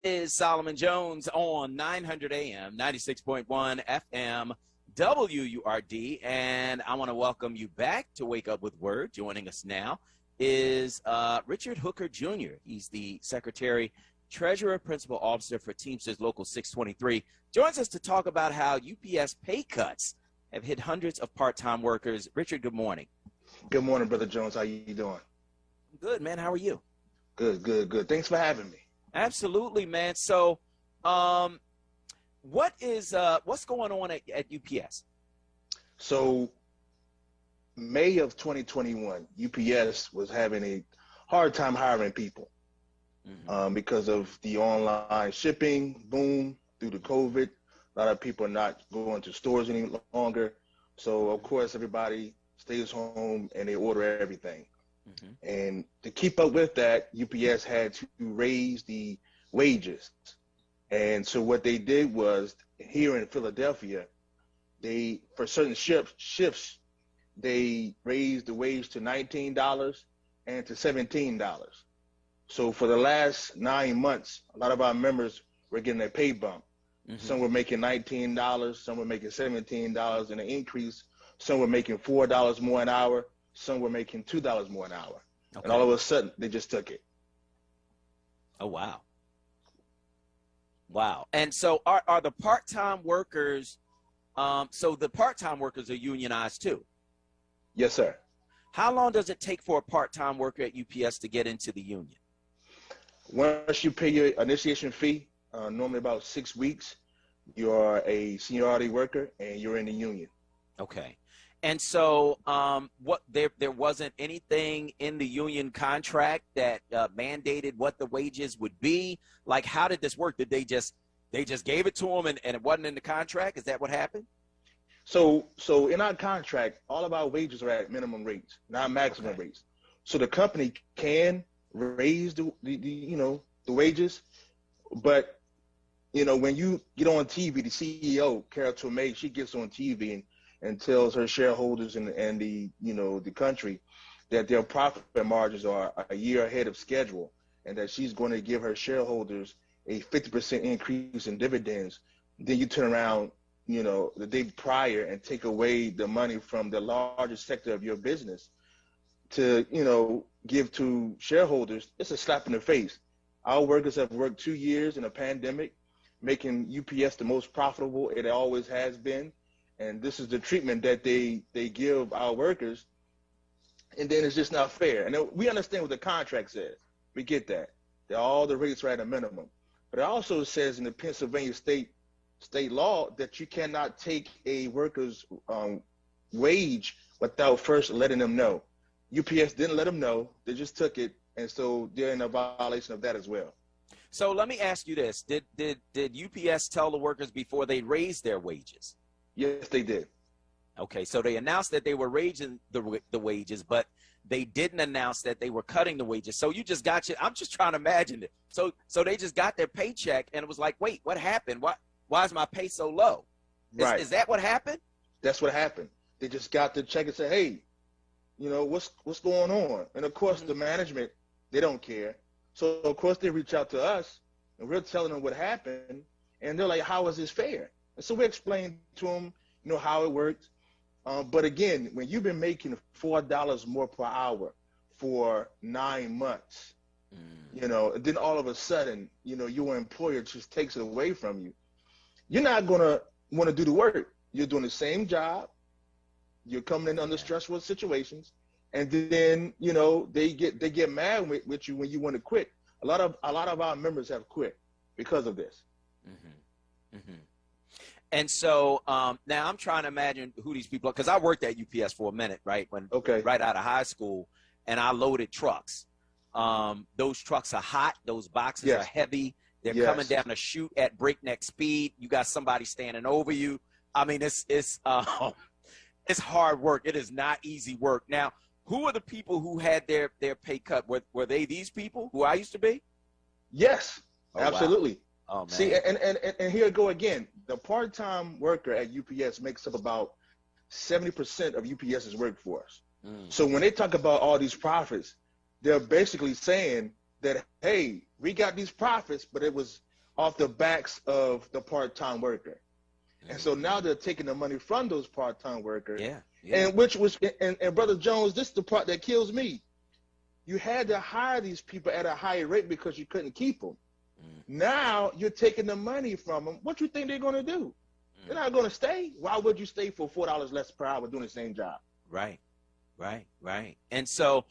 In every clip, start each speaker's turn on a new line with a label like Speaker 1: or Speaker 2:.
Speaker 1: Is Solomon Jones on 900 AM, 96.1 FM, WURD, and I want to welcome you back to Wake Up with Word. Joining us now is Richard Hooker Jr. He's the Secretary, Treasurer, Principal Officer for Teamsters Local 623. Joins us to talk about how UPS pay cuts have hit hundreds of part-time workers. Richard, good morning.
Speaker 2: Good morning, Brother Jones. How you doing?
Speaker 1: I'm good, man. How are you?
Speaker 2: Good, good, good. Thanks for having me.
Speaker 1: Absolutely, man. So, what's going on at UPS?
Speaker 2: So, May of 2021, UPS was having a hard time hiring people because of the online shipping boom due to COVID. A lot of people are not going to stores any longer. So, of course, everybody stays home and they order everything. And to keep up with that, UPS had to raise the wages. And so what they did was, here in Philadelphia, for certain shifts, they raised the wage to $19 and to $17. So for the last 9 months, a lot of our members were getting a pay bump. Some were making $19, some were making $17 and an increase. Some were making $4 more an hour. Some were making $2 more an hour. Okay. And all of a sudden, they just took it.
Speaker 1: Oh, wow. Wow. And so are the part-time workers, so the part-time workers are unionized too?
Speaker 2: Yes, sir.
Speaker 1: How long does it take for a part-time worker at UPS to get into the union?
Speaker 2: Once you pay your initiation fee, normally about 6 weeks, you are a seniority worker and you're in the union. Okay.
Speaker 1: And so there wasn't anything in the union contract that mandated what the wages would be? Like, how did this work? Did they just gave it to them and it wasn't in the contract? Is that what happened?
Speaker 2: So in our contract, all of our wages are at minimum rates, not maximum rates. So the company can raise the wages, but when you get on TV, the CEO, Carol Tomei, she gets on TV and tells her shareholders and the country that their profit margins are a year ahead of schedule, and that she's going to give her shareholders a 50% increase in dividends. Then you turn around, the day prior and take away the money from the largest sector of your business to, give to shareholders. It's a slap in the face. Our workers have worked 2 years in a pandemic, making UPS the most profitable it always has been. And this is the treatment that they give our workers, and then it's just not fair. And we understand what the contract says. We get that all the rates are at a minimum. But it also says in the Pennsylvania state law that you cannot take a worker's wage without first letting them know. UPS didn't let them know. They just took it, and so they're in a violation of that as well.
Speaker 1: So let me ask you this: Did UPS tell the workers before they raised their wages?
Speaker 2: Yes, they did.
Speaker 1: Okay, so they announced that they were raising the wages, but they didn't announce that they were cutting the wages. So you just got I'm just trying to imagine it. So they just got their paycheck, and it was like, wait, what happened? Why is my pay so low? Is that what happened?
Speaker 2: That's what happened. They just got the check and said, hey, what's going on? And of course, the management, they don't care. So of course they reach out to us, and we're telling them what happened, and they're like, how is this fair? And so we explained to them, how it works. But again, when you've been making $4 more per hour for 9 months, then all of a sudden, your employer just takes it away from you. You're not going to want to do the work. You're doing the same job. You're coming in under stressful situations. And then, they get mad with you when you want to quit. A lot of our members have quit because of this.
Speaker 1: And so now I'm trying to imagine who these people are, because I worked at UPS for a minute, right? Right out of high school, and I loaded trucks. Those trucks are hot. Those boxes are heavy. They're coming down a chute at breakneck speed. You got somebody standing over you. I mean, it's hard work. It is not easy work. Now, who are the people who had their pay cut? Were they these people who I used to be?
Speaker 2: Yes, absolutely.
Speaker 1: Wow. Oh, man.
Speaker 2: See, and here I go again. The part-time worker at UPS makes up about 70% of UPS's workforce. So when they talk about all these profits, they're basically saying that, hey, we got these profits, but it was off the backs of the part-time worker. And so now they're taking the money from those part-time workers.
Speaker 1: Yeah.
Speaker 2: And which was, and Brother Jones, this is the part that kills me. You had to hire these people at a higher rate because you couldn't keep them. Now you're taking the money from them. What you think they're going to do? They're not going to stay. Why would you stay for $4 less per hour doing the same job?
Speaker 1: Right. And so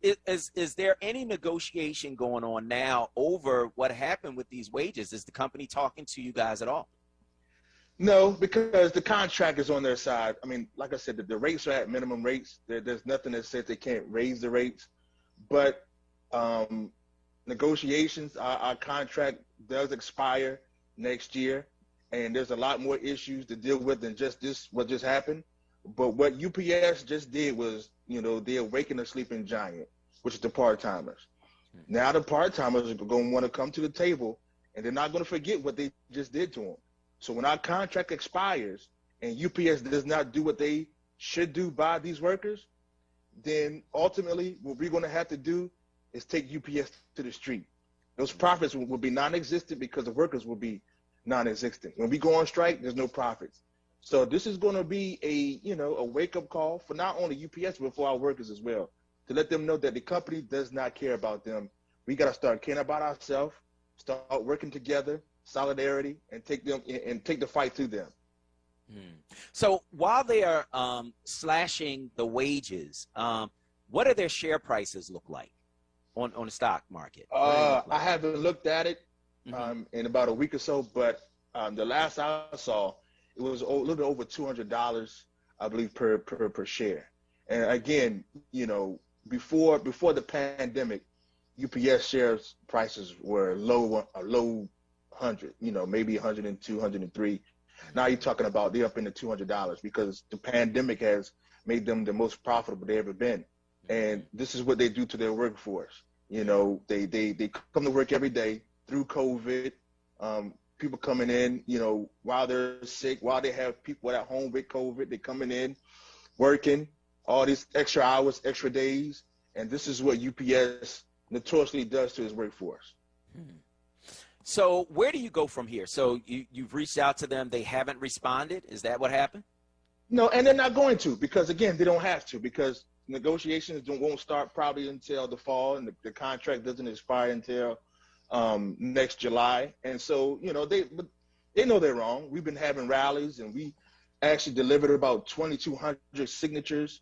Speaker 1: is there any negotiation going on now over what happened with these wages? Is the company talking to you guys at all?
Speaker 2: No, because the contract is on their side. I mean, like I said, the rates are at minimum rates. There's nothing that says they can't raise the rates. But negotiations, our contract does expire next year, and there's a lot more issues to deal with than just what just happened. But what UPS just did was, they awakened a sleeping giant, which is the part-timers. Now the part-timers are going to want to come to the table, and they're not going to forget what they just did to them. So when our contract expires and UPS does not do what they should do by these workers, then ultimately what we're going to have to do is take UPS to the street. Those profits will be non-existent because the workers will be non-existent. When we go on strike, there's no profits. So this is going to be a wake-up call for not only UPS, but for our workers as well, to let them know that the company does not care about them. We got to start caring about ourselves, start working together, solidarity, and take the fight to them.
Speaker 1: So while they are slashing the wages, what do their share prices look like on the stock market?
Speaker 2: I haven't looked at it in about a week or so, but the last I saw, it was a little bit over $200, I believe, per share. And again, before the pandemic, UPS shares prices were low hundred, maybe 102, 103. Now you're talking about they're up into $200 because the pandemic has made them the most profitable they've ever been. And this is what they do to their workforce. They come to work every day through COVID. People coming in, while they're sick, while they have people at home with COVID, they're coming in, working all these extra hours, extra days. And this is what UPS notoriously does to its workforce.
Speaker 1: So where do you go from here? So you've reached out to them. They haven't responded. Is that what happened?
Speaker 2: No, and they're not going to, because, again, they don't have to, because negotiations won't start probably until the fall, and the contract doesn't expire until next July. And so, they know they're wrong. We've been having rallies, and we actually delivered about 2,200 signatures.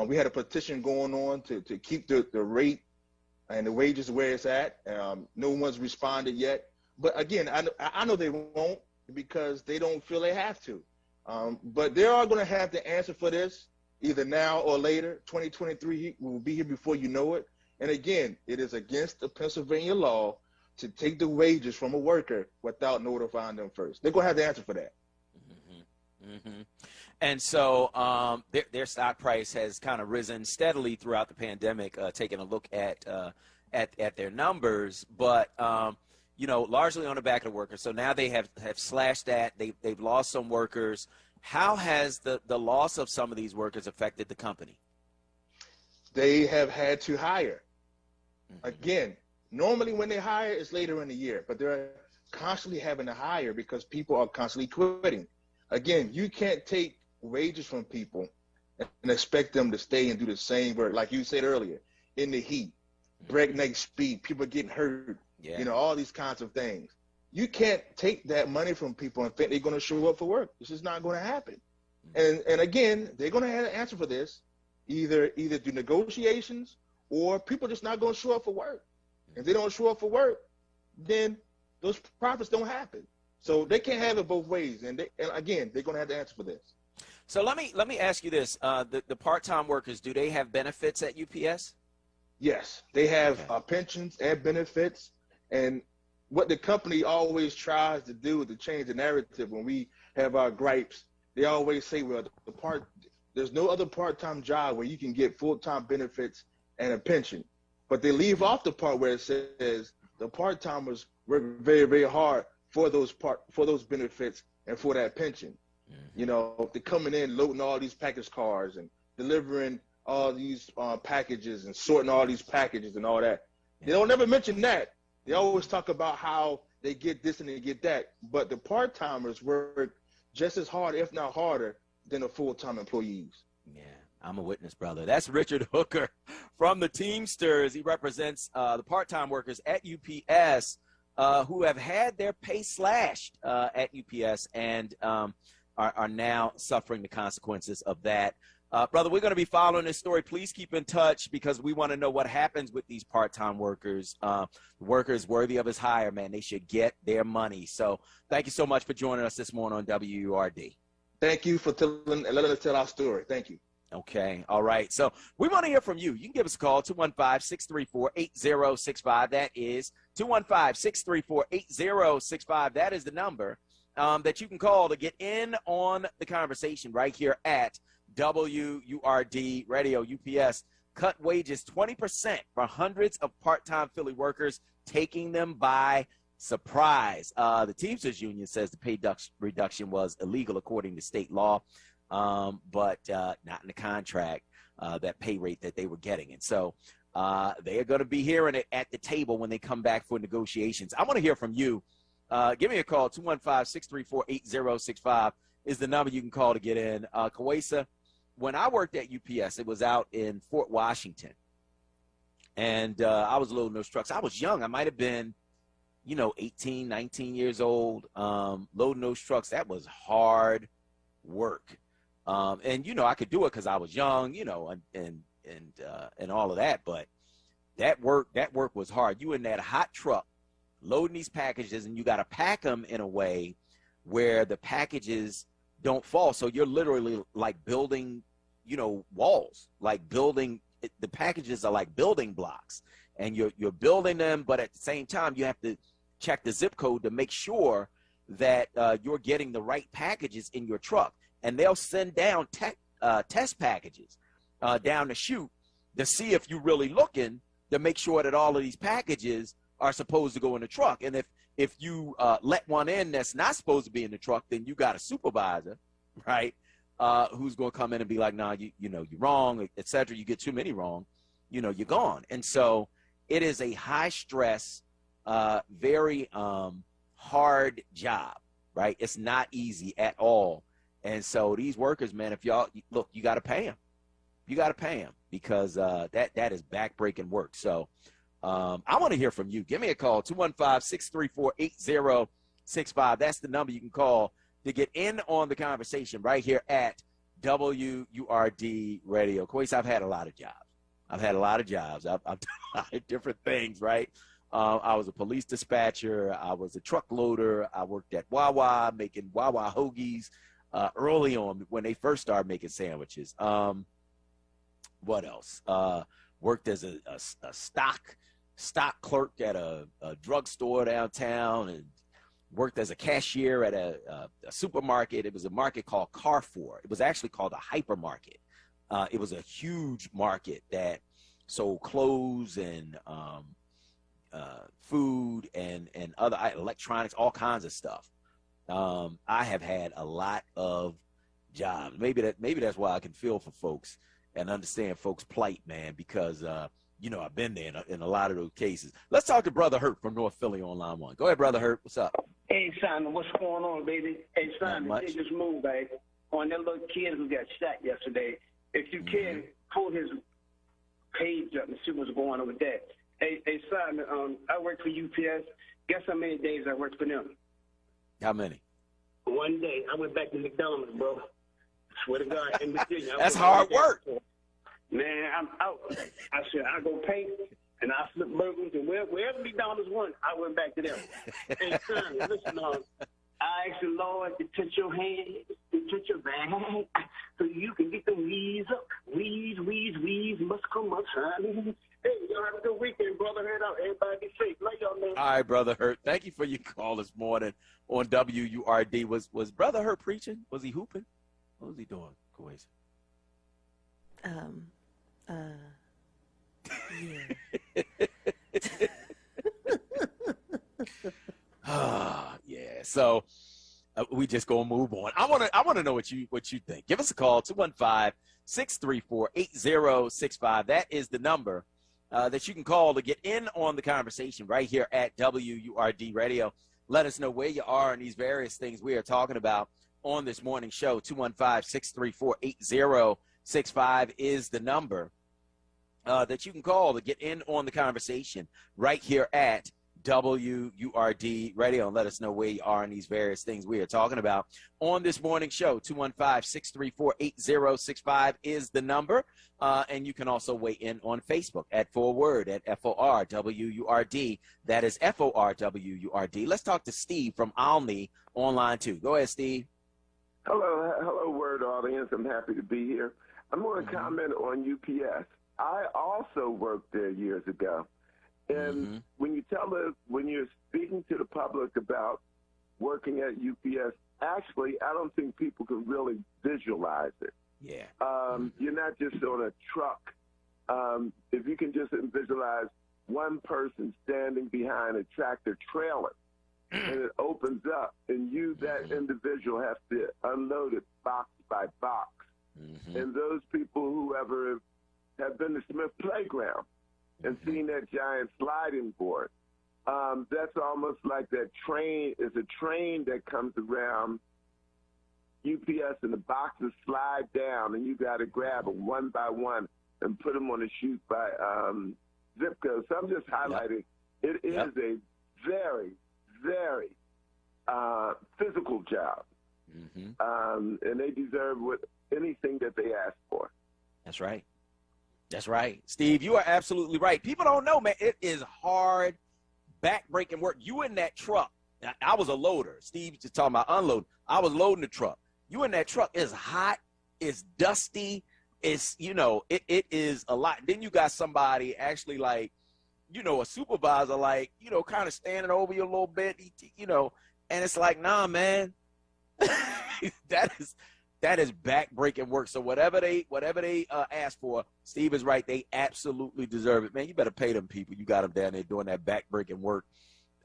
Speaker 2: We had a petition going on to keep the rate and the wages where it's at. No one's responded yet. But again, I know they won't, because they don't feel they have to. But they are going to have the answer for this either now or later. 2023 will be here before you know it. And again, it is against the Pennsylvania law to take the wages from a worker without notifying them first. They're going to have the answer for that.
Speaker 1: And so their stock price has kind of risen steadily throughout the pandemic, taking a look at their numbers, but largely on the back of the workers. So now they have slashed that. They've lost some workers. How has the loss of some of these workers affected the company?
Speaker 2: They have had to hire. Again, normally when they hire, it's later in the year, but they're constantly having to hire because people are constantly quitting. Again, you can't take wages from people and expect them to stay and do the same work, like you said earlier, in the heat, breakneck speed, people getting hurt, all these kinds of things. You can't take that money from people and think they're going to show up for work. This is not going to happen. And again, they're going to have an answer for this, either through negotiations or people just not going to show up for work. If they don't show up for work, then those profits don't happen. So they can't have it both ways. And again, they're going to have the answer for this.
Speaker 1: So let me ask you this: the part-time workers, do they have benefits at UPS?
Speaker 2: Yes, they have pensions and benefits. And what the company always tries to do is to change the narrative. When we have our gripes, they always say, well, there's no other part-time job where you can get full-time benefits and a pension. But they leave off the part where it says the part-timers work very, very hard for those benefits and for that pension. They're coming in, loading all these package cars and delivering all these packages and sorting all these packages and all that. They don't never mention that. They always talk about how they get this and they get that. But the part-timers work just as hard, if not harder, than the full-time employees.
Speaker 1: Yeah, I'm a witness, brother. That's Richard Hooker from the Teamsters. He represents the part-time workers at UPS who have had their pay slashed at UPS and are now suffering the consequences of that. Brother, we're going to be following this story. Please keep in touch because we want to know what happens with these part-time workers. Workers worthy of his hire, man. They should get their money. So thank you so much for joining us this morning on WURD.
Speaker 2: Thank you for letting us tell our story. Thank you.
Speaker 1: Okay. All right. So we want to hear from you. You can give us a call, 215-634-8065. That is 215-634-8065. That is the number that you can call to get in on the conversation right here at WURD Radio. UPS cut wages 20% for hundreds of part-time Philly workers, taking them by surprise. The Teamsters Union says the pay reduction was illegal according to state law, but not in the contract, that pay rate that they were getting. And so they are going to be hearing it at the table when they come back for negotiations. I want to hear from you. Give me a call, 215-634-8065 is the number you can call to get in. Kawesa, when I worked at UPS, it was out in Fort Washington, and I was loading those trucks. I was young. I might have been, 18, 19 years old, loading those trucks. That was hard work. And, I could do it because I was young, and all of that. But that work was hard. You in that hot truck loading these packages, and you got to pack them in a way where the packages don't fall. So you're literally like building, walls, like building. The packages are like building blocks, and you're building them, but at the same time you have to check the zip code to make sure that you're getting the right packages in your truck. And they'll send down test packages down the chute to see if you're really looking, to make sure that all of these packages are supposed to go in the truck. And if you let one in that's not supposed to be in the truck, then you got a supervisor, right, who's going to come in and be like, nah, you're wrong, et cetera. You get too many wrong, you're gone. And so it is a high stress, very hard job, right? It's not easy at all. And so these workers, man, if y'all look, you got to pay them. You got to pay them because that is backbreaking work. So I want to hear from you. Give me a call, 215-634-8065. That's the number you can call to get in on the conversation right here at WURD Radio. Quase, I've had a lot of jobs. I've done a lot of different things, right? I was a police dispatcher. I was a truck loader. I worked at Wawa making Wawa hoagies early on when they first started making sandwiches. What else? Worked as a stock clerk at a drugstore downtown, and worked as a cashier at a supermarket. It was a market called Carrefour. It was actually called a hypermarket. It was a huge market that sold clothes and food and other electronics, all kinds of stuff. I have had a lot of jobs. Maybe that's why I can feel for folks and understand folks' plight, man, because I've been there in a lot of those cases. Let's talk to Brother Hurt from North Philly on line 1. Go ahead, Brother Hurt. What's up?
Speaker 3: Hey, Simon, what's going on, baby? Hey, Simon, they just moved, baby, on that little kid who got shot yesterday. If you can, pull his page up and see what's going on with that. Hey, Simon, I work for UPS. Guess how many days I worked for them?
Speaker 1: How many?
Speaker 3: One day. I went back to McDonald's, bro. Swear to God, in Virginia.
Speaker 1: That's hard work.
Speaker 3: Man, I'm out. I said, I go paint and I flip burgers, and wherever McDonald's went, I went back to them. Hey, son, listen, I ask the Lord to touch your hand, to touch your bag, so you can get the wheeze up. Wheeze must come up, son. Hey, y'all have a good weekend, brother. Head out. Everybody be safe. Love y'all, man.
Speaker 1: All right, Brother Hurt. Thank you for your call this morning on WURD. Was Brother Hurt preaching? Was he hooping? What was he doing, Kawase? Yeah. Yeah. So we just gonna move on. I wanna know what you think. Give us a call, 215-634-8065. That is the number that you can call to get in on the conversation right here at WURD Radio. Let us know where you are in these various things we are talking about on this morning show. 215-634-8065 is the number that you can call to get in on the conversation right here at WURD Radio, and let us know where you are in these various things we are talking about on this morning show. 215-634-8065 is the number, and you can also weigh in on Facebook at WURD, at FORWURD. That is FORWURD. Let's talk to Steve from Alney on line 2. Go ahead, Steve.
Speaker 4: Hello, WURD audience. I'm happy to be here. I'm going to comment on UPS. I also worked there years ago. And when you're speaking to the public about working at UPS, actually, I don't think people can really visualize it.
Speaker 1: Yeah.
Speaker 4: You're not just on a truck. If you can just visualize one person standing behind a tractor trailer, and it opens up, and that individual, has to unload it box by box. And those people who ever have been to Smith Playground and seen that giant sliding board, that's almost like that train is a train that comes around UPS, and the boxes slide down, and you got to grab them one by one and put them on a chute by zip code. So I'm just highlighting it is a very, very physical job, and they deserve anything that they ask for.
Speaker 1: That's right. That's right. Steve, you are absolutely right. People don't know, man. It is hard, back-breaking work. You in that truck. I was a loader. Steve just talking about unloading. I was loading the truck. You in that truck. It's hot. It's dusty. It's, it is a lot. Then you got somebody actually like, a supervisor, like, kind of standing over you a little bit, and it's like, nah, man, that is back-breaking work. So whatever they ask for, Steve is right. They absolutely deserve it, man. You better pay them people. You got them down there doing that back-breaking work,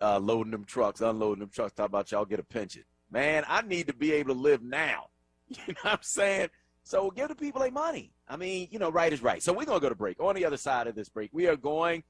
Speaker 1: loading them trucks, unloading them trucks. Talk about y'all get a pension, man. I need to be able to live now. You know what I'm saying? So give the people their money. I mean, right is right. So we're gonna go to break. On the other side of this break, we are going